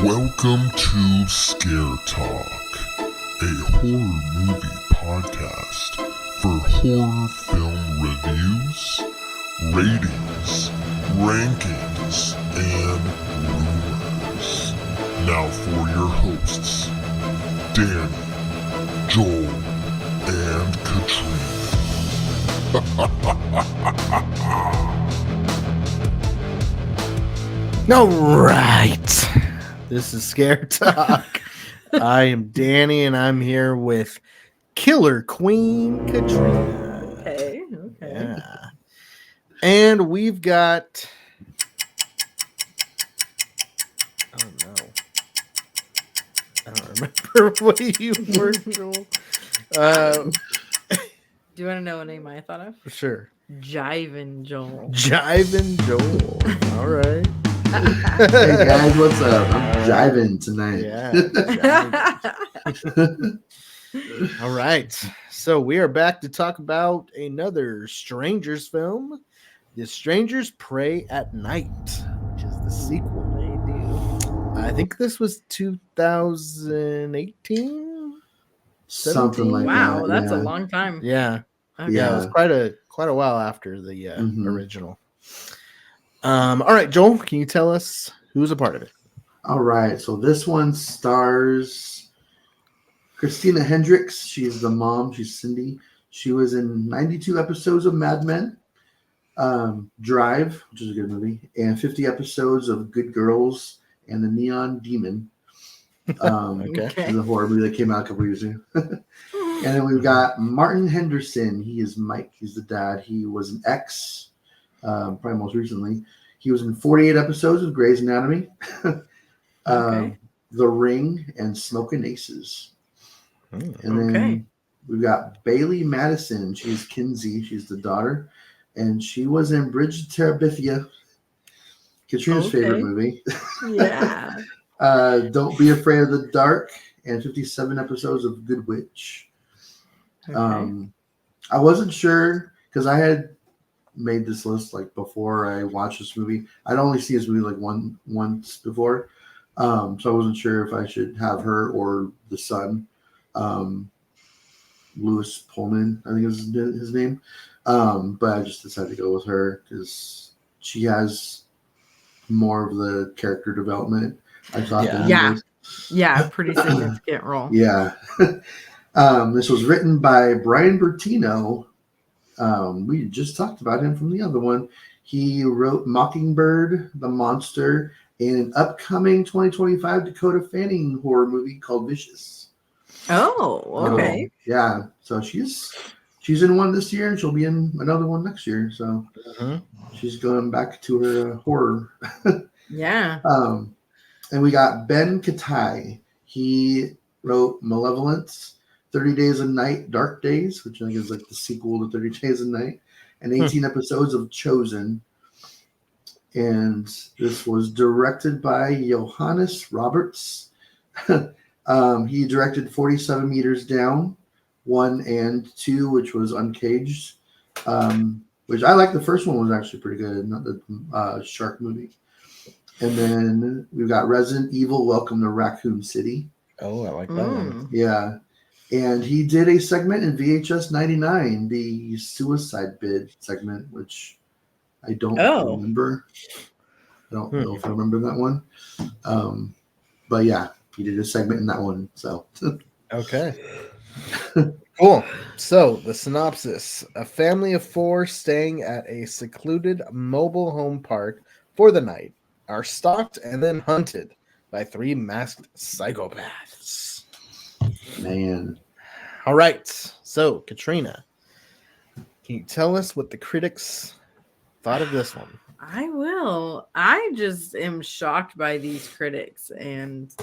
Welcome to Scare Talk, a horror movie podcast for horror film reviews, ratings, rankings, and rumors. Now for your hosts, Danny, Joel, and Katrina. All right. This is Scare Talk. I am Danny, and I'm here with Killer Queen Katrina. Okay. Yeah. And we've got... Oh, no. I don't remember what you were, Joel. Do you want to know a name I thought of? Sure. Jivin' Joel. Jivin' Joel. All right. Hey guys, what's up? I'm jiving tonight. Yeah. Jiving. All right. So we are back to talk about another Strangers film, The Strangers Prey at Night, which is the sequel. They do. I think this was 2018. Something like Wow, that. that's a long time. Yeah. Okay. Yeah, it was Yeah. quite a while after the Mhm. original. All right, Joel, can you tell us who's a part of it? All right, so this one stars Christina Hendricks. She's the mom. She's Cindy. She was in 92 episodes of Mad Men, Drive, which is a good movie, and 50 episodes of Good Girls and the Neon Demon. Okay. This is a horror movie that came out a couple years ago. And then we've got Martin Henderson. He is Mike. He's the dad. He was an ex, probably most recently. He was in 48 episodes of Grey's Anatomy, Okay. The Ring, and Smoking Aces. And then Okay. we've got Bailey Madison. She's Kinsey. She's the daughter. And she was in Bridge to Terabithia, Katrina's favorite movie. Yeah. Don't Be Afraid of the Dark, and 57 episodes of Good Witch. Okay. I wasn't sure because I had made this list like before I watched this movie. I'd only seen this movie like once before, so I wasn't sure if I should have her or the son, Lewis Pullman, I think is his name. But I just decided to go with her because she has more of the character development. I thought. Yeah. than Yeah. others. Yeah. Pretty significant role. Yeah. This was written by Brian Bertino. We just talked about him from the other one. He wrote Mockingbird, The Monster, and an upcoming 2025 Dakota Fanning horror movie called Vicious. Oh, okay. Yeah. So she's in one this year, and she'll be in another one next year. So Mhm. she's going back to her horror. Yeah. And we got Ben Katai. He wrote Malevolence, 30 Days a Night, Dark Days, which I think is like the sequel to 30 Days a Night, and 18 episodes of Chosen. And this was directed by Johannes Roberts. He directed 47 Meters Down, 1 and 2, which was Uncaged, which I like. The first one was actually pretty good, not the shark movie. And then we've got Resident Evil, Welcome to Raccoon City. Oh, I like that one. Yeah. And he did a segment in VHS 99, the Suicide Bid segment, which I don't remember. I don't know if I remember that one. But yeah, he did a segment in that one. So Okay. Cool. So, the synopsis: a family of 4 staying at a secluded mobile home park for the night are stalked and then hunted by 3 masked psychopaths. man. All right. So, Katrina, can you tell us what the critics thought of this one? I will. I just am shocked by these critics. And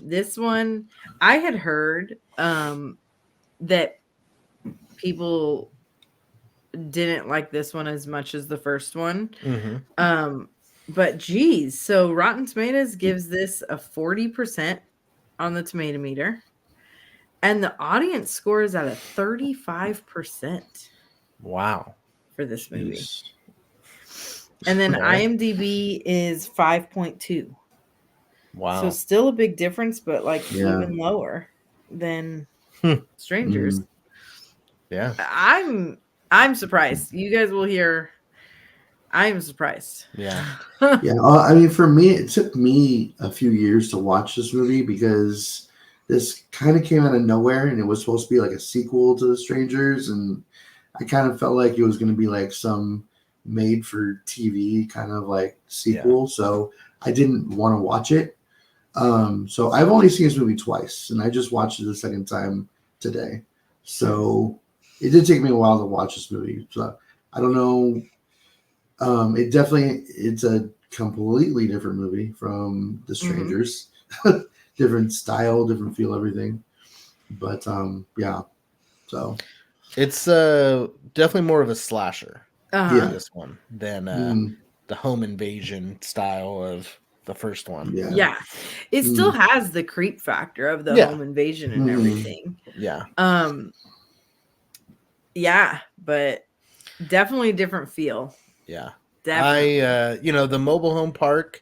this one, I had heard that people didn't like this one as much as the first one. Mm-hmm. But geez, so Rotten Tomatoes gives this a 40% on the tomato meter, and the audience score is at a 35% Wow. for this movie. Jeez. And then Okay. IMDb is 5.2. Wow. So still a big difference, but like Yeah. even lower than Hmm. Strangers. Yeah. I'm surprised. You guys will hear. I'm surprised. Yeah. Yeah, I mean, for me, it took me a few years to watch this movie because this kind of came out of nowhere, and it was supposed to be like a sequel to The Strangers, and I kind of felt like it was going to be like some made-for-TV kind of like sequel, so I didn't want to watch it. So I've only seen this movie twice, and I just watched it the second time today. So it did take me a while to watch this movie. So I don't know. It's a completely different movie from The Strangers. Different style, different feel, everything. But yeah. So It's definitely more of a slasher. Yeah. This one than mm, the home invasion style of the first one. yeah. Yeah. It still has the creep factor of the Yeah. home invasion and Mhm. everything. Yeah. Yeah, but definitely a different feel. Yeah. Definitely. The mobile home park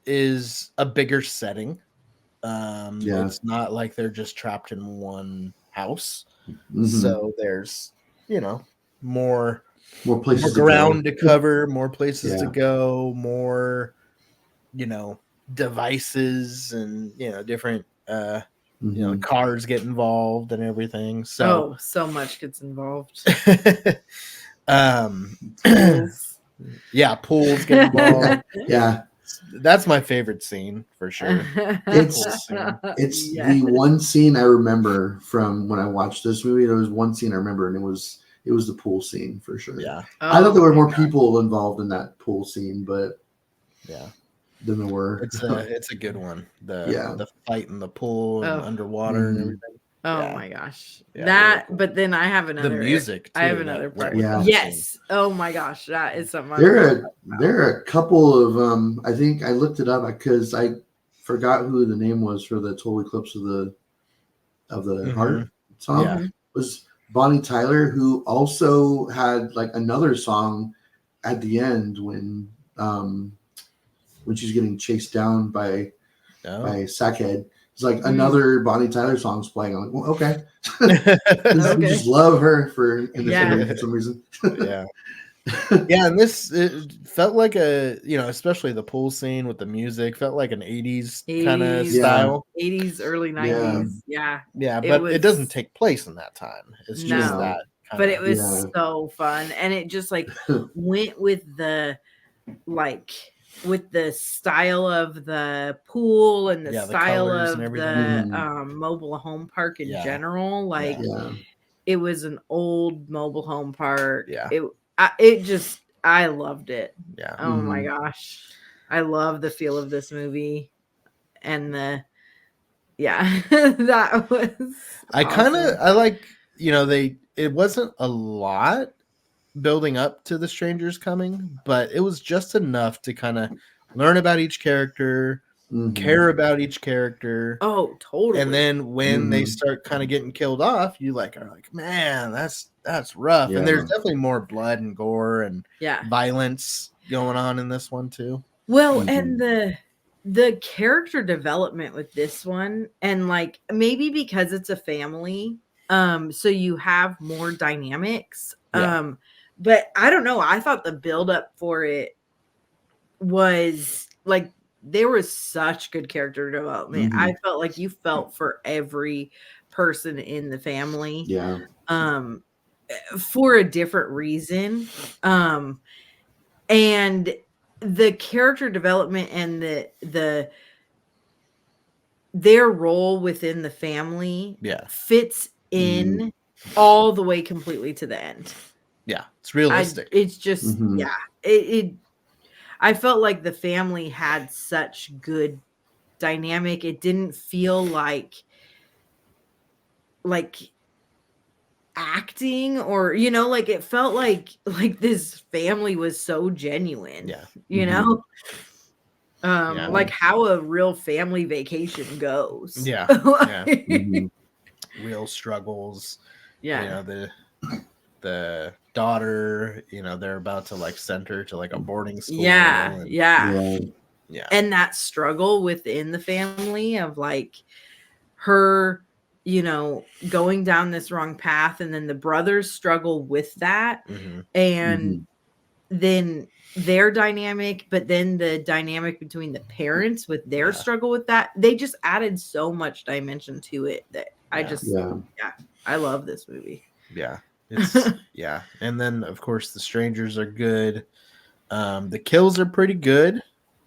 is a bigger setting. Yeah. It's not like they're just trapped in one house. Mhm. So there's, more More places ground to to cover, more places to Yeah. go, more, devices and, different, go. Mhm. cars get involved and everything. So, So much gets involved. Pools. Yeah, pools get involved. Yeah. That's my favorite scene for sure. It's the one scene I remember from when I watched this movie. There was one scene I remember, and it was the pool scene for sure. Yeah. I thought there were Oh more my God. people involved in that pool scene, but Yeah. than there were. It's a good one. The fight in the pool and Oh. underwater and Mhm. everything. Oh Yeah. my gosh. Yeah, that really cool. but then I have another The music too. I have that another went part. with Yeah. that Yes. scene. Oh my gosh. That is something There are a couple of I think I looked it up because I forgot who the name was for the Total Eclipse of the Heart song. Yeah. It was Bonnie Tyler, who also had like another song at the end when she's getting chased down by Oh. Sackhead. It's like another Bonnie Tyler song's playing. I'm like, well, okay. Okay. We just love her in this Yeah. movie for some reason. Yeah. Yeah, and it felt like especially the pool scene with the music felt like an 80s kind of 80s, style. 80s, early 90s. Yeah. Yeah, It but was- it doesn't take place in that time. It's just No. that kind But of, it was Yeah. so fun. And it just like went with the with the style of the pool and the the style colors of and the everything. mobile home park in Yeah. general. Like Yeah. it was an old mobile home park. Yeah. I loved it. Yeah. Oh my Mhm. gosh. I love the feel of this movie and that was I like, it wasn't a lot building up to the strangers coming, but it was just enough to kind of learn about each character, Mhm. care about each character. Oh, totally. And then when they Mhm. start kind of getting killed off, you are like, man, that's rough. Yeah. And there's definitely more blood and gore and yeah. violence going on in this one too. Well, Mhm. and the character development with this one, and like maybe because it's a family, so you have more dynamics. Yeah. But I don't know. I thought the buildup for it was like there was such good character development. Mhm. I felt like you felt for every person in the family. Yeah. For a different reason. And the character development and their role within the family fits in all the way completely to the end. Yeah, it's realistic. It's just Mhm. I felt like the family had such good dynamic. It didn't feel like acting or like it felt like this family was so genuine. Yeah. You Mhm. know? Yeah. Like how a real family vacation goes. Yeah. Like- Mhm. Real struggles. Yeah. The daughter, they're about to send her to like a boarding school. Yeah. and- Yeah. Yeah. Yeah. And that struggle within the family of like her, going down this wrong path, and then the brothers struggle with that, Mhm. and then their dynamic, but then the dynamic between the parents with their struggle with that, they just added so much dimension to it that I love this movie. Yeah. It's yeah. And then of course the strangers are good. The kills are pretty good.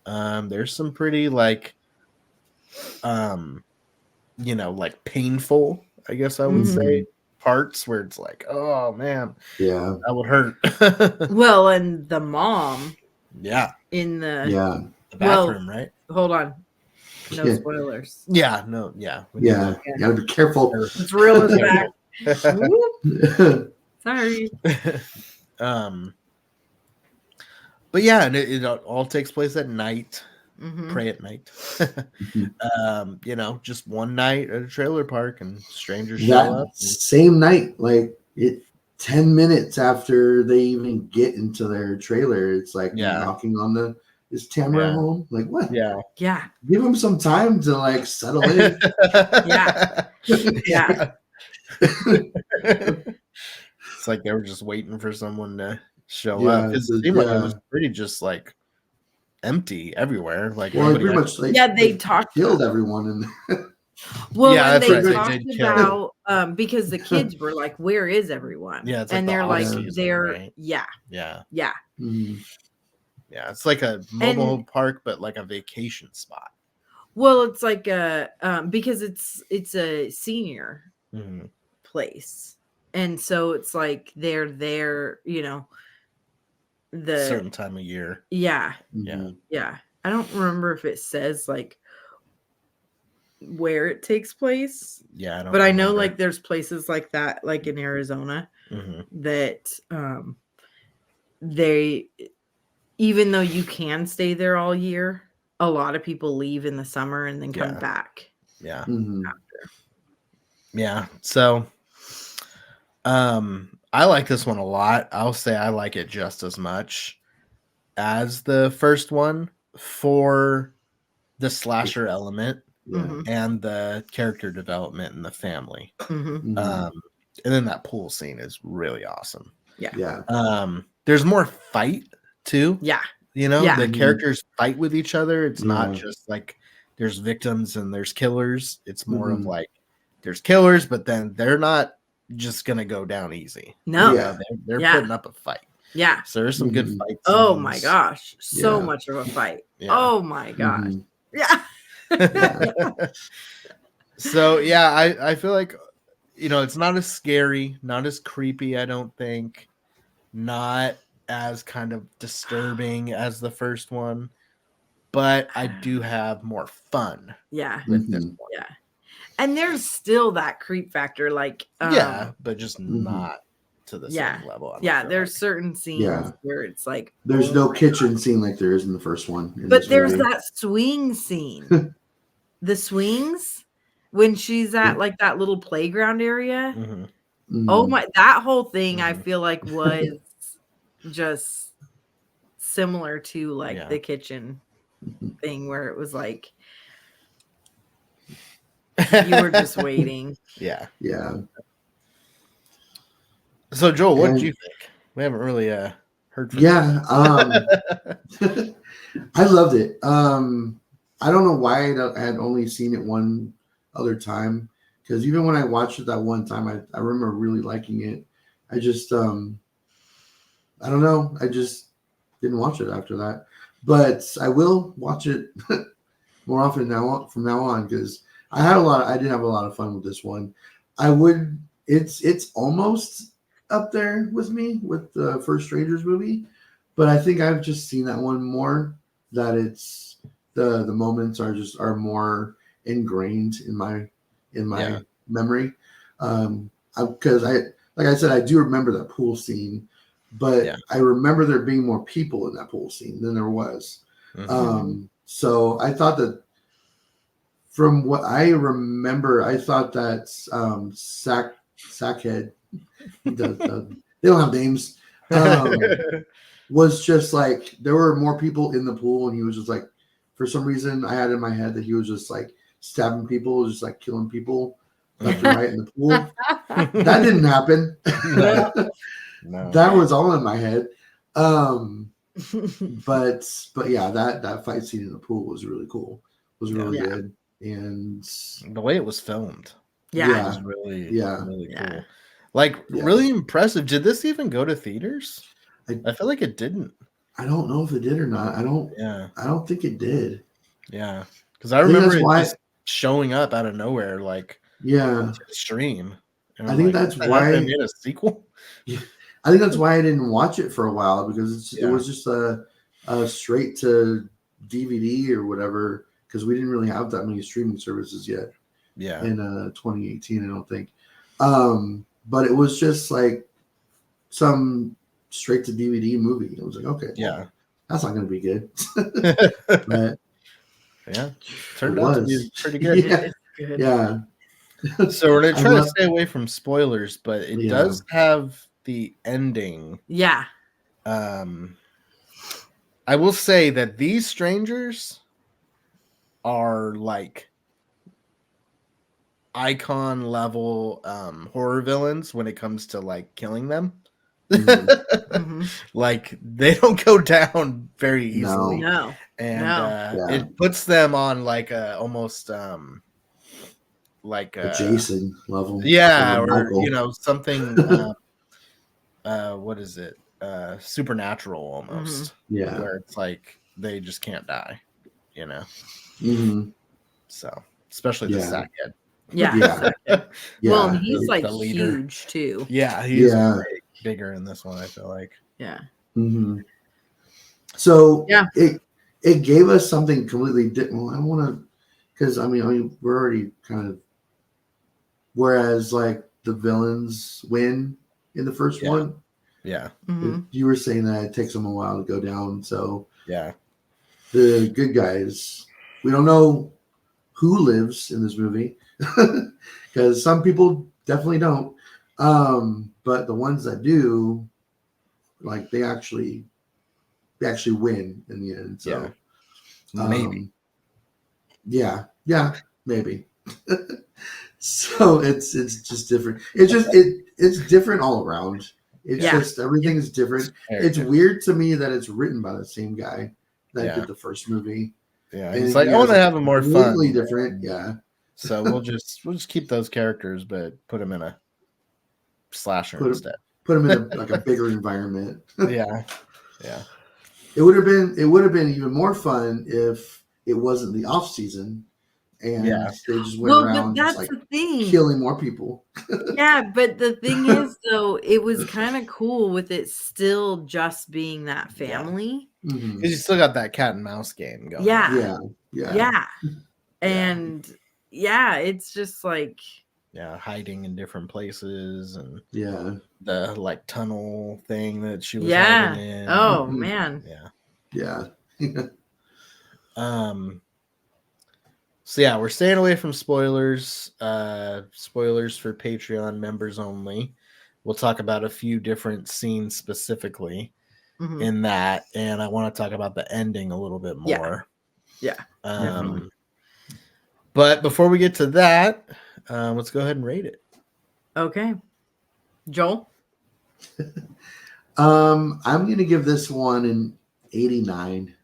There's some pretty like like painful, I guess I would say, parts where it's like, oh man, Yeah. that would hurt. Well, and the mom in Yeah. the bathroom, right? Hold on. No Yeah. spoilers. Yeah, no, yeah. Yeah. You gotta be careful. It's real as back. Sorry. But yeah, and it all takes place at night. Mhm. Pray at night. Just one night at a trailer park and strangers show That up. same night, like 10 minutes after they even get into their trailer, it's like knocking on the, is Tamara home? Like what? Yeah. Yeah. Give them some time to like settle in. Yeah. Yeah. It's like they were just waiting for someone to show up. It seemed like it was pretty just like empty everywhere. Like, well, pretty much like they talked killed everyone and well, yeah, and that's they right. talked about because the kids were like, "Where is everyone?" Yeah, it's and like they're the like, off-season, "They're right? yeah." Yeah. Mhm. Yeah, it's like a mobile home park, but like a vacation spot. Well, it's like a because it's a senior place, and so it's like they're there, the certain time of year. Yeah. Mhm. Yeah. I don't remember if it says like where it takes place. Yeah, but I know like there's places like that, like in Arizona, Mm-hmm. that they, even though you can stay there all year, a lot of people leave in the summer and then come back. Yeah. Mhm. Yeah. So I like this one a lot. I'll say I like it just as much as the first one for the slasher element Yeah. and the character development in the family. Mhm. Mhm. And then that pool scene is really awesome. Yeah. There's more fight too. Yeah. The characters fight with each other. It's not Yeah. just like there's victims and there's killers. It's more of like there's killers, but then they're not just gonna go down easy. No. Yeah. They're putting up a fight. Yeah. So there's some good fights. Oh my gosh. So Yeah. much of a fight. Yeah. Oh my gosh. Mhm. Yeah. So yeah, I feel like it's not as scary, not as creepy, I don't think, not as kind of disturbing as the first one, but I do have more fun Yeah. with this one. Yeah. And there's still that creep factor, like but just not to the same level. I don't Yeah, feel there's like. certain scenes where it's like There's no kitchen scene like there is in the first one. But there's that swing scene. The swings when she's at like that little playground area. Mhm. Oh my, that whole thing I feel like was just similar to like the kitchen thing where it was like you were just waiting. Yeah. Yeah. So Joel, what did you think? We haven't really heard from Yeah. I loved it. I don't know why I had only seen it one other time, because even when I watched it that one time, I remember really liking it. I just I don't know. I just didn't watch it after that. But I will watch it more often from now on, because I did have a lot of fun with this one. It's almost up there with me with the first Strangers movie, but I think I've just seen that one more, that it's the moments are more ingrained in my memory. Because like I said, I do remember that pool scene, but I remember there being more people in that pool scene than there was. So I thought that, from what I remember, I thought that Sackhead, they don't have names, was just like, there were more people in the pool and he was just like for some reason, I had in my head that he was just like stabbing people, just like killing people left and right in the pool. That didn't happen. No. That was all in my head. But yeah, that fight scene in the pool was really cool. Was really Yeah. good. And The way it was filmed Yeah. was really, Yeah. really Yeah. cool. Like, Yeah. really impressive. Did this even go to theaters? I- I feel like it didn't. I don't know if it did or not. I don't Yeah. think it did. Yeah. Because I think remember that's it why- just showing up out of nowhere, like, Yeah. to the stream. And I I'm think like, that's what the heck, why- they made a sequel. I think that's why I didn't watch it for a while, because it Yeah. was just a straight to DVD or whatever, because we didn't really have that many streaming services yet Yeah. in 2018, I don't think. But it was just like some straight to DVD movie. I was like, okay, well, Yeah. that's not going to be good. But Yeah. Turned It out to was. be pretty good. Yeah. It's good. yeah, So we're going I to try to love- stay away from spoilers, but it Yeah. does have the ending. Yeah. I will say that these strangers are like icon level horror villains when it comes to like killing them. Mhm. Mhm. Like they don't go down very easily. No. And No. Yeah. it puts them on like a almost like a Jason level. yeah, or or Michael. you know, something what is it? Supernatural almost. Yeah. Where it's like they just can't die, you know. Mhm. So especially the Yeah. sackhead. Yeah. Yeah. Yeah. Well, and he's the like leader. huge too. Yeah, he's Yeah. way bigger in this one, I feel like. Yeah. hmm So Yeah. it gave us something completely different. Well, I want to, because I mean we're already kind of. Whereas like the villains win in the first Yeah. one, Yeah, Mhm. you were saying that it takes them a while to go down. So yeah, the good guys, we don't know who lives in this movie because some people definitely don't. But the ones that do, like they actually win in the end. So maybe. yeah, maybe. So it's just different. It's different all around. It's Yeah. just everything's different. It's weird to me that it's written by the same guy that Yeah. did the first movie. Yeah, And it's like he I want to has have a more fun. completely different. Yeah. So we'll just keep those characters, but put them in a slasher Put 'em- instead. Put them in like a bigger environment. Yeah, yeah, It would have been even more fun if it wasn't the off season and Yeah. they just went Well, but around that's just like the thing. killing more people. Yeah, but the thing is, though, it was kind of cool with it still just being that family. Mhm. because you still got that cat and mouse game going. Yeah. Yeah. Yeah. And yeah, it's just like, yeah, hiding in different places and Yeah. the like tunnel thing that she was yeah. hiding in. Oh, Mhm. man. yeah. Yeah. So yeah, we're staying away from spoilers. Spoilers for Patreon members only. We'll talk about a few different scenes specifically Mhm. in that, and I want to talk about the ending a little bit Yeah. more. Yeah. Definitely. But before we get to that, let's go ahead and rate it. Okay. Joel? I'm gonna give this one an 89.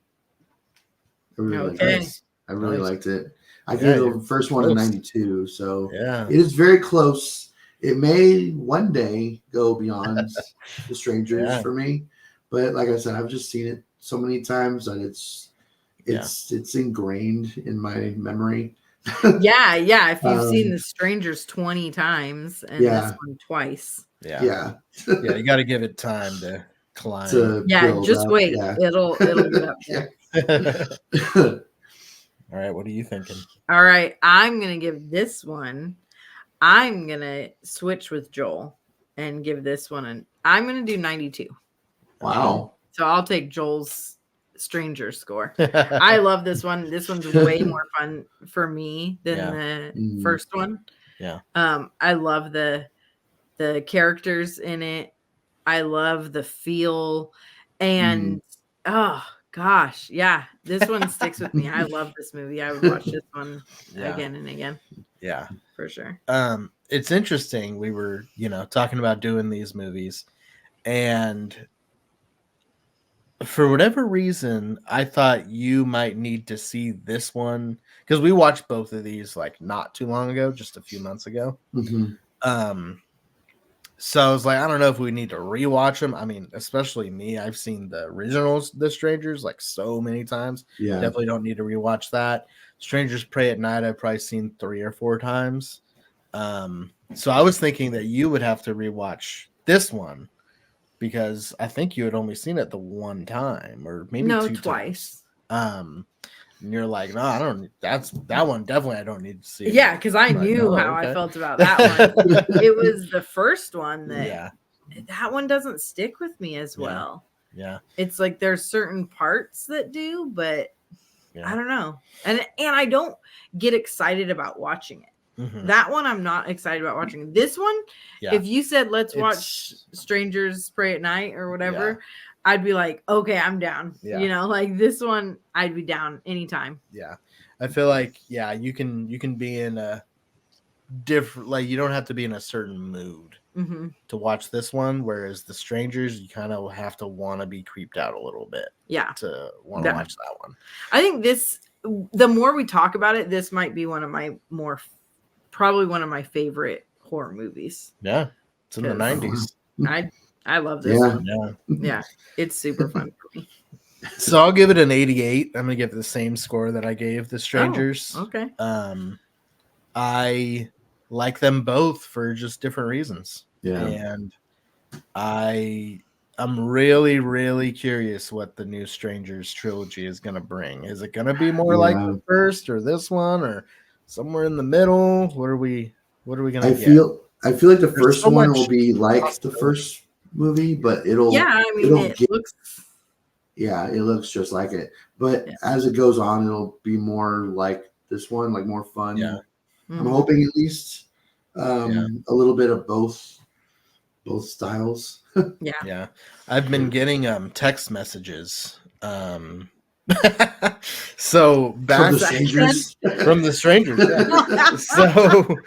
I really liked Okay. it. I really Nice. liked it. I Yeah, gave you're the first one a close. 92, so Yeah. it is very close. It may one day go beyond The Strangers Yeah. for me, but like I said, I've just seen it so many times that it's ingrained in my memory. Yeah. Yeah. If you've seen Um, The Strangers 20 times and yeah. this one twice. Yeah. Yeah, Yeah, you got to give it time to climb. to Yeah. build Just up, wait. Yeah. It'll get up there. All right, what are you thinking? All right. I'm going to give this one. I'm going to switch with Joel and give this one I'm going to do 92. Wow. So I'll take Joel's Stranger score. I love this one. This one's way more fun for me than Yeah. the Mm. first one. Yeah. I love the characters in it. I love the feel, and oh Gosh, yeah, this one sticks with me. I love this movie. I would watch this one Yeah. again and again Yeah. for sure. It's interesting. We were, talking about doing these movies, and for whatever reason, I thought you might need to see this one because we watched both of these like not too long ago, just a few months ago. Mhm. So I was like, I don't know if we need to rewatch them. I mean, especially me, I've seen the originals, The Strangers, like so many times. Yeah. Definitely don't need to rewatch that. Strangers Pray at Night, I've probably seen 3 or 4 times. So I was thinking that you would have to rewatch this one because I think you had only seen it the one time or maybe No, 2 twice. times. And you're like, no, I don't. That one definitely I don't need to see. Yeah, because I I'm like, knew oh, how I okay. felt about that one. It was the first one that that one doesn't stick with me as well. Yeah. It's like there's certain parts that do, but Yeah. I don't know. And I don't get excited about watching it. Mhm. That one I'm not excited about watching. This one, Yeah. if you said let's It's- watch Strangers Pray at Night or whatever, I'd be like, okay, I'm down. Yeah. Like this one, I'd be down anytime. Yeah. I feel like you can be in a different, like you don't have to be in a certain mood Mm-hmm. to watch this one, whereas The Strangers you kind of have to want to be creeped out a little bit Yeah. to want to Yeah. watch that one. I think the more we talk about it, this might be one of my probably one of my favorite horror movies. Yeah. It's in the 90s. I love this Yeah. one. Yeah. Yeah. It's super fun for me. So I'll give it an 88. I'm gonna give it the same score that I gave The Strangers. Okay. I like them both for just different reasons. Yeah. And I'm really, really curious what the new Strangers trilogy is going to bring. Is it going to be more like the first or this one or somewhere in the middle? What are we going to I get? feel like the There's first so one much will be like the first movie, but it'll Yeah, I mean it looks it looks just like it. But Yeah. as it goes on, it'll be more like this one, like more fun. Yeah. I'm hoping at least a little bit of both styles. Yeah. I've been getting text messages. So From back the strangers. from the Strangers. Yeah. So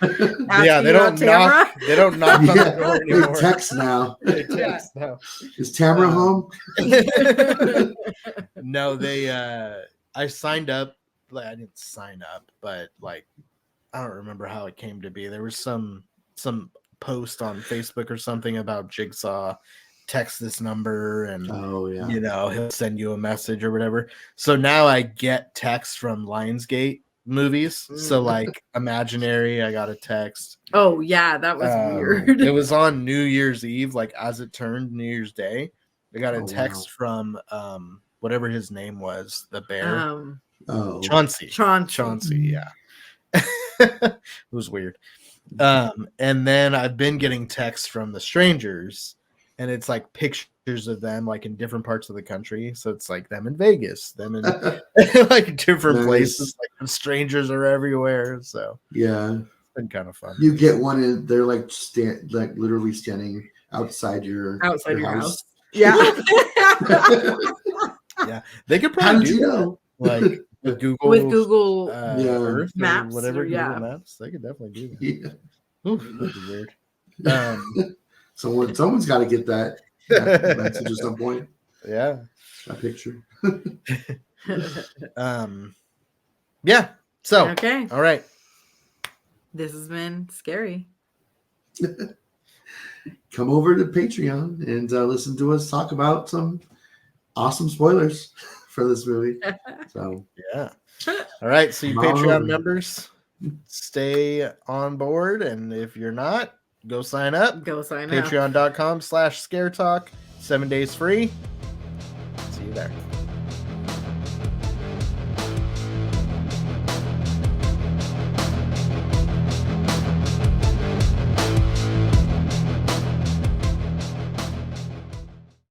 yeah, Asking they don't about Tamara? knock. They don't knock on the Yeah, door they anymore. text now. They text now. Is Tamara home? No, they I signed up. Like I didn't sign up, but like I don't remember how it came to be. There was some post on Facebook or something about Jigsaw. Text this number and Oh yeah. he'll send you a message or whatever. So now I get texts from Lionsgate movies. So like Imaginary, I got a text. Oh yeah, that was weird. It was on New Year's Eve, like as it turned New Year's Day. I got a Oh, text from whatever his name was, the bear. Chauncey. Chauncey, yeah. It was weird. And then I've been getting texts from the Strangers, and it's like pictures of them like in different parts of the country. So it's like them in Vegas, them in like different Nice. places. Like the Strangers are everywhere. So Yeah. it's been kind of fun. You get one and they're like literally standing outside your house. Yeah. Yeah, they could How probably did do you that. know? Like with Google, Google Earth Maps or whatever, or- yeah. Google Maps. They could definitely do that. Yeah. Oof, that'd be weird. Someone's got to get that message at some point. Yeah. That picture. Yeah. So, Okay. all right. This has been scary. Come over to Patreon and listen to us talk about some awesome spoilers for this movie. So Yeah. All right. So, you Come on Patreon over. members, stay on board. And if you're not, go sign up. Go sign up. Patreon.com/Scare Talk. 7 days free. See you there.